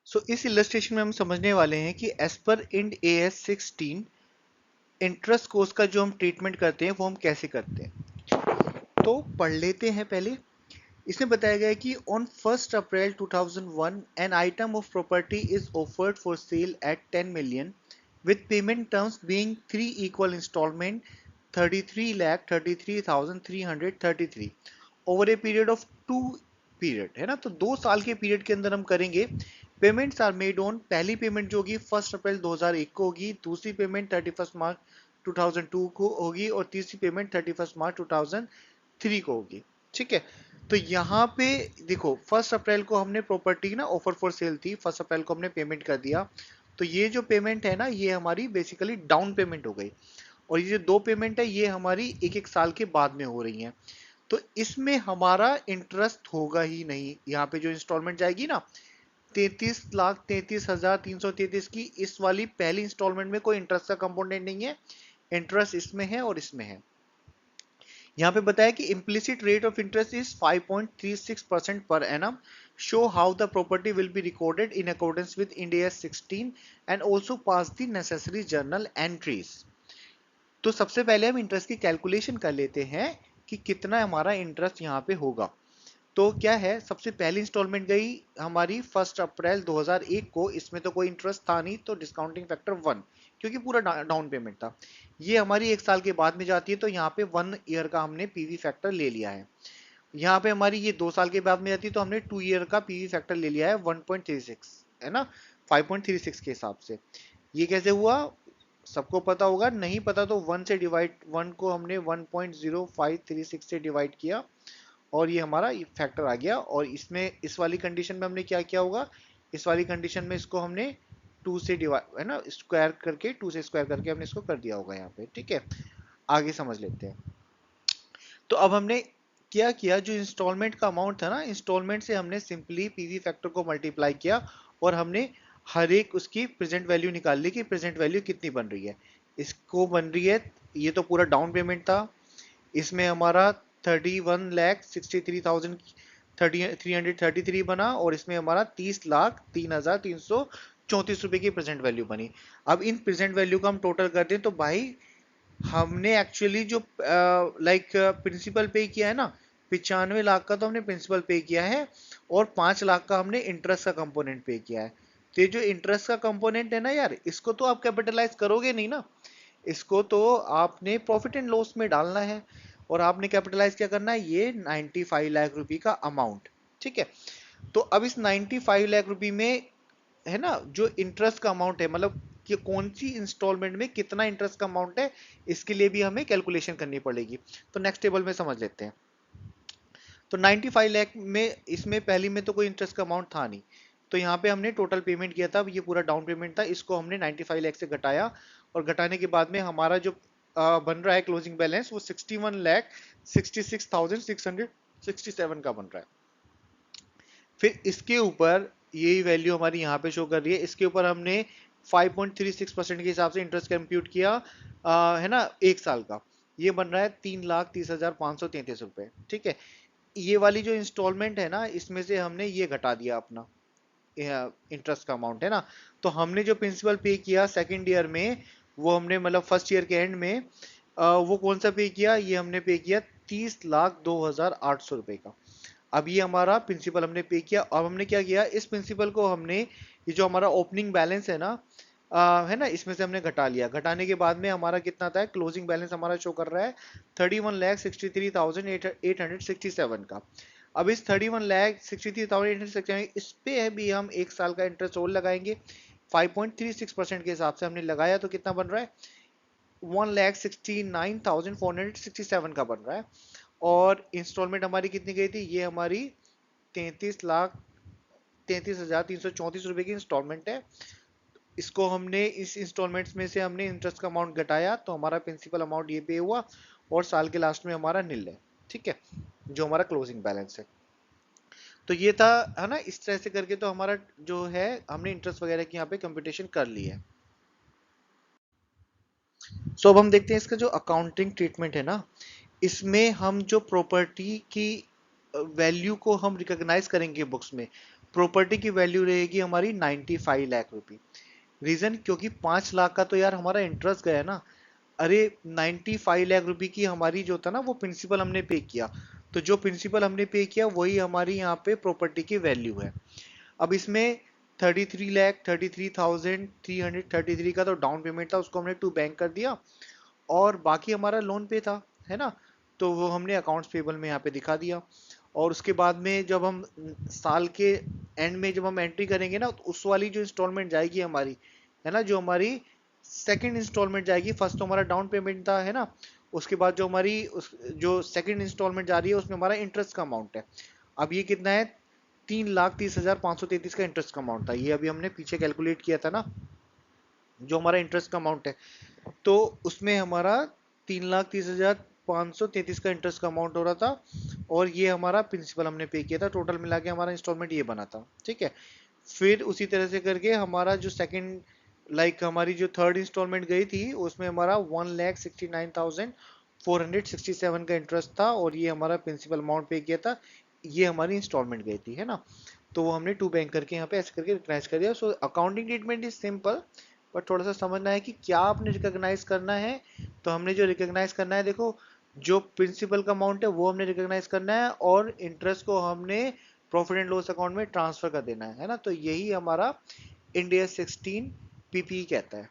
सो इस इलस्ट्रेशन में हम समझने वाले हैं कि as per end AS 16 interest course का जो हम ट्रीटमेंट करते हैं वो हम कैसे करते हैं। तो पढ़ लेते हैं पहले। इसमें बताया गया है कि on 1 April 2001 an item of property is offered for sale at 10 million with payment terms being 3 equal installment 33,33,333 over a period of 2 period है ना। तो 2 साल के पीरियड के अंदर हम करेंगे। पेमेंट्स आर मेड ऑन, पहली पेमेंट जो होगी 1 अप्रैल 2001 को होगी, दूसरी पेमेंट 31 मार्च 2002 को होगी और तीसरी पेमेंट 31 मार्च 2003 को होगी। ठीक है। तो यहाँ पे देखो 1 अप्रैल को हमने प्रॉपर्टी ना ऑफर फॉर सेल थी, 1 अप्रैल को हमने पेमेंट कर दिया। तो ये जो पेमेंट है ना ये हमारी बेसिकली डाउन पेमेंट हो गई और ये जो दो पेमेंट है ये हमारी एक एक साल के बाद में हो रही हैं। तो इसमें हमारा इंटरेस्ट होगा ही नहीं। यहाँ पे जो इंस्टॉलमेंट जाएगी ना 33,33,333 की, इस वाली पहली इंस्टॉलमेंट में कोई इंटरेस्ट का कंपोनेंट नहीं है, इंटरेस्ट इसमें है और इसमें है। यहाँ पे बताया कि implicit rate of interest is 5.36% per annum. Show how the property will be recorded in accordance with Ind AS 16 and also pass the necessary journal entries. तो सबसे पहले हम इंटरेस्ट की कैलकुलेशन कर लेते हैं कि कितना हमारा इंटरेस्ट यहाँ पे होगा। तो क्या है, सबसे पहली इंस्टॉलमेंट गई हमारी 1 अप्रैल 2001 को, इसमें तो कोई इंटरेस्ट था नहीं तो डिस्काउंटिंग फैक्टर 1, क्योंकि पूरा डाउन पेमेंट था। ये हमारी एक साल के बाद में जाती है तो यहाँ पे 1 ईयर का हमने पीवी फैक्टर ले लिया है। यहाँ पे हमारी ये 2 साल के बाद में जाती है तो हमने 2 ईयर का पीवी फैक्टर ले लिया है 1.36, है ना, 5.36 के हिसाब से। ये कैसे हुआ सबको पता होगा, नहीं पता तो 1 से डिवाइड, 1 को हमने 1.0536 से डिवाइड किया और ये हमारा फैक्टर आ गया। और इसमें इस वाली कंडीशन में हमने क्या किया होगा, इस वाली कंडीशन में इसको हमने 2 से डिवाइड, है ना, स्क्वायर करके, 2 से स्क्वायर करके हमने इसको कर दिया होगा यहाँ पे। ठीक है, आगे समझ लेते हैं। तो अब हमने क्या किया, जो इंस्टॉलमेंट का अमाउंट था ना, इंस्टॉलमेंट से हमने सिंपली पीवी फैक्टर को मल्टीप्लाई किया और हमने हर एक उसकी प्रेजेंट वैल्यू निकाल ली कि प्रेजेंट वैल्यू कितनी बन रही है। इसको बन रही है, ये तो पूरा डाउन पेमेंट था, इसमें हमारा 31,63,000 333 बना और इसमें हमारा 30,03,334 रुपए की प्रेजेंट वैल्यू बनी। अब इन प्रेजेंट वैल्यू का हम टोटल कर दें तो भाई हमने एक्चुअली जो लाइक प्रिंसिपल पे किया है ना, 95 लाख का तो हमने प्रिंसिपल पे किया है और 5 लाख का हमने इंटरेस्ट का कंपोनेंट पे किया है। तो ये जो इंटरेस्ट का कंपोनेंट है ना यार, इसको तो आप कैपिटलाइज करोगे नहीं ना, इसको तो आपने प्रॉफिट एंड लॉस में डालना है और आपने कैपिटलाइज क्या करना है, ये 95 लाख रुपए का अमाउंट। ठीक है। तो अब इस 95 लाख रुपए में है ना जो इंटरेस्ट का अमाउंट है, मतलब कि कौन सी इंस्टॉलमेंट में कितना इंटरेस्ट का अमाउंट है, इसके लिए भी हमें कैलकुलेशन करनी पड़ेगी। तो नेक्स्ट टेबल में समझ लेते हैं। तो 95 लाख में इसमें पहली में तो कोई इंटरेस्ट का अमाउंट था नहीं, तो यहाँ पे हमने टोटल पेमेंट किया था, ये पूरा डाउन पेमेंट था, इसको हमने 95 लाख से घटाया और घटाने के बाद में हमारा जो बन रहा है क्लोजिंग बैलेंस वो 61,66,667 का बन रहा है। फिर इसके ऊपर यही वैल्यू हमारी यहाँ पे शो कर रही है, इसके ऊपर हमने 5.36% के हिसाब से इंटरेस्ट कंप्यूट किया, है ना, एक साल का। ये बन रहा है 3,30,533 रुपए। ठीक है। ये वाली जो इंस्टॉलमेंट है ना, इसमें से हमने ये घटा दिया अपना इंटरेस्ट का अमाउंट, है ना। तो हमने जो प्रिंसिपल पे किया सेकेंड ईयर में, वो हमने मतलब फर्स्ट ईयर के एंड में वो कौन सा पे किया, ये हमने पे किया 30,02,800 रुपए का। अब ये हमारा प्रिंसिपल हमने पे किया। अब हमने क्या किया, इस प्रिंसिपल को हमने, ये जो हमारा ओपनिंग बैलेंस है ना, है ना, इसमें से हमने घटा लिया। घटाने के बाद में हमारा कितना था, क्लोजिंग बैलेंस हमारा शो कर रहा है 31,63,867 का। अब इस 31,63,867 इस पे भी हम एक साल का इंटरेस्ट और लगाएंगे 5.36% के हिसाब से हमने लगाया, तो कितना बन रहा है 1,69,467 का बन रहा है। और इंस्टॉलमेंट हमारी कितनी गई थी, ये हमारी 33,33,334 रुपए की इंस्टॉलमेंट है। इसको हमने इस इंस्टॉलमेंट्स में से हमने इंटरेस्ट का अमाउंट घटाया तो हमारा प्रिंसिपल अमाउंट ये पे हुआ और साल के लास्ट में हमारा नील है। ठीक है, जो हमारा क्लोजिंग बैलेंस है। तो ये था, है ना, इस तरह से करके तो हमारा जो है हमने इंटरेस्ट वगैरह की यहाँ पे कंप्यूटेशन कर ली है। सो अब हम देखते हैं इसका जो अकाउंटिंग ट्रीटमेंट है ना, इसमें हम जो प्रॉपर्टी की वैल्यू को हम रिकॉग्नाइज करेंगे बुक्स में, प्रॉपर्टी की वैल्यू रहेगी हमारी 95 लाख रुपए। रीजन, क्योंकि 5 लाख का तो यार हमारा इंटरेस्ट गया ना। अरे 95 लाख रुपए की हमारी जो था ना वो प्रिंसिपल हमने पे किया, तो जो प्रिंसिपल हमने पे किया वही हमारी यहाँ पे प्रॉपर्टी की वैल्यू है। अब इसमें 33,33,333 का तो डाउन पेमेंट था, उसको हमने टू बैंक कर दिया, और बाकी हमारा लोन पे था, है ना, तो वो हमने अकाउंट्स पेबल में यहाँ पे दिखा दिया। और उसके बाद में जब हम साल के एंड में जब हम एंट्री करेंगे ना, तो उस वाली जो इंस्टॉलमेंट जाएगी हमारी, है ना, जो हमारी सेकंड इंस्टॉलमेंट जाएगी, फर्स्ट तो हमारा डाउन पेमेंट था, है ना, उसके बाद जो हमारी जो सेकंड इंस्टॉलमेंट जा रही है उसमें हमारा इंटरेस्ट का अमाउंट है। अब ये कितना है, 3,30,533 का इंटरेस्ट का अमाउंट था, ये अभी हमने पीछे कैलकुलेट किया था ना, जो हमारा इंटरेस्ट का अमाउंट है, तो उसमें हमारा 3,30,533 का इंटरेस्ट का अमाउंट हो रहा था, और ये हमारा प्रिंसिपल हमने पे किया था, टोटल मिला के हमारा इंस्टॉलमेंट ये बना था, ठीक है। फिर उसी तरह से करके हमारा जो सेकंड, हमारी जो थर्ड इंस्टॉलमेंट गई थी उसमें हमारा 1,69,467 का इंटरेस्ट था, और ये हमारा प्रिंसिपल अमाउंट पे किया था, ये हमारी इंस्टॉलमेंट गई थी, है ना। तो वो हमने टू बैंक करके यहाँ पे ऐसे करके रिकग्नाइज कर दिया। So accounting treatment is simple, but थोड़ा सा समझना है कि क्या आपने रिकॉग्नाइज करना है। तो हमने जो रिकॉग्नाइज करना है, देखो, जो प्रिंसिपल का अमाउंट है वो हमने रिकॉग्नाइज करना है, और इंटरेस्ट को हमने प्रॉफिट एंड लॉस अकाउंट में ट्रांसफर कर देना है ना। तो यही हमारा इंडिया 16 पीपी कहता है।